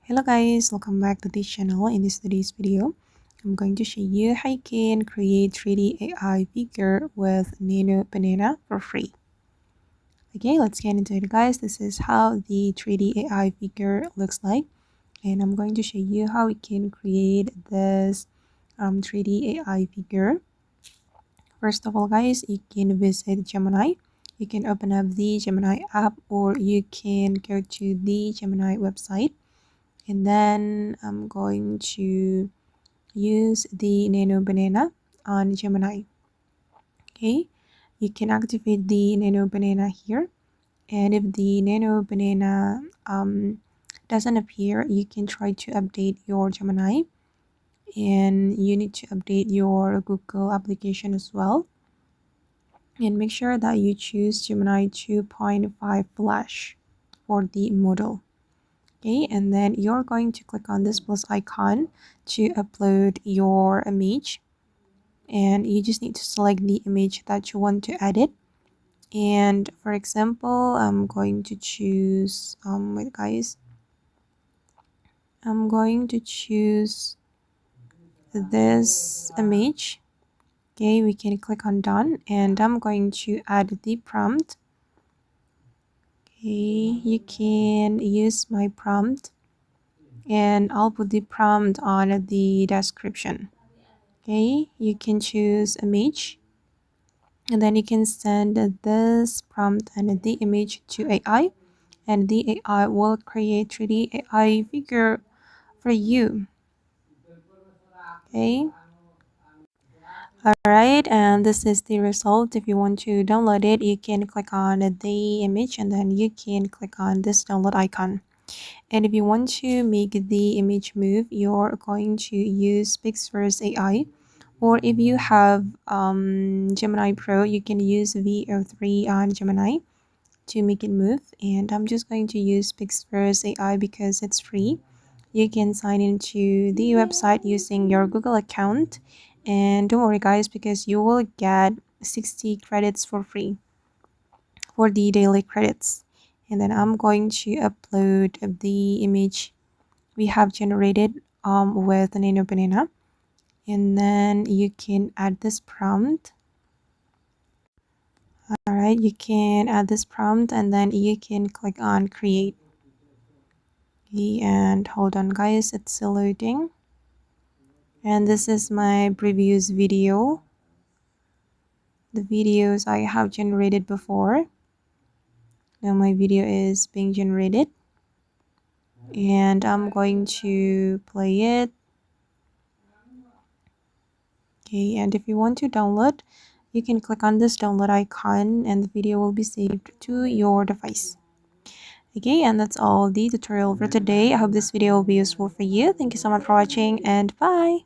Hello guys, welcome back to this channel. In today's video, I'm going to show you how you can create 3D AI figure with Nano banana for free. Okay, let's get into it guys. This is how the 3D AI figure looks like, and I'm going to show you how we can create this 3D AI figure. First of all guys, you can visit Gemini. You can open up the Gemini app, or you can go to the Gemini website. And then I'm going to use the Nano banana on Gemini. Okay, you can activate the Nano banana here, and if the Nano banana doesn't appear, you can try to update your Gemini, and you need to update your Google application as well, and make sure that you choose Gemini 2.5 Flash for the model. Okay, and then you're going to click on this plus icon to upload your image, and you just need to select the image that you want to edit. And for example, I'm going to choose wait guys, I'm going to choose this image. Okay, we can click on done, and I'm going to add the prompt. Okay, you can use my prompt, and I'll put the prompt on the description. Okay, you can choose image, and then you can send this prompt and the image to AI, and the AI will create 3D AI figure for you. Okay, alright, and this is the result. If you want to download it, you can click on the image, and then you can click on this download icon. And if you want to make the image move, you're going to use Pixverse AI. Or if you have Gemini Pro, you can use VO3 on Gemini to make it move. And I'm just going to use Pixverse AI because it's free. You can sign into the website using your Google account. And don't worry guys, because you will get 60 credits for free for the daily credits. And then I'm going to upload the image we have generated with the Nano banana, and then you can add this prompt. Alright, you can add this prompt, and then you can click on create. Okay, and hold on guys, it's still loading. And this is my previous video, the videos I have generated before. Now my video is being generated, and I'm going to play it. Okay, and if you want to download, you can click on this download icon, and the video will be saved to your device. Okay, and that's all the tutorial for today. I hope this video will be useful for you. Thank you so much for watching, and bye.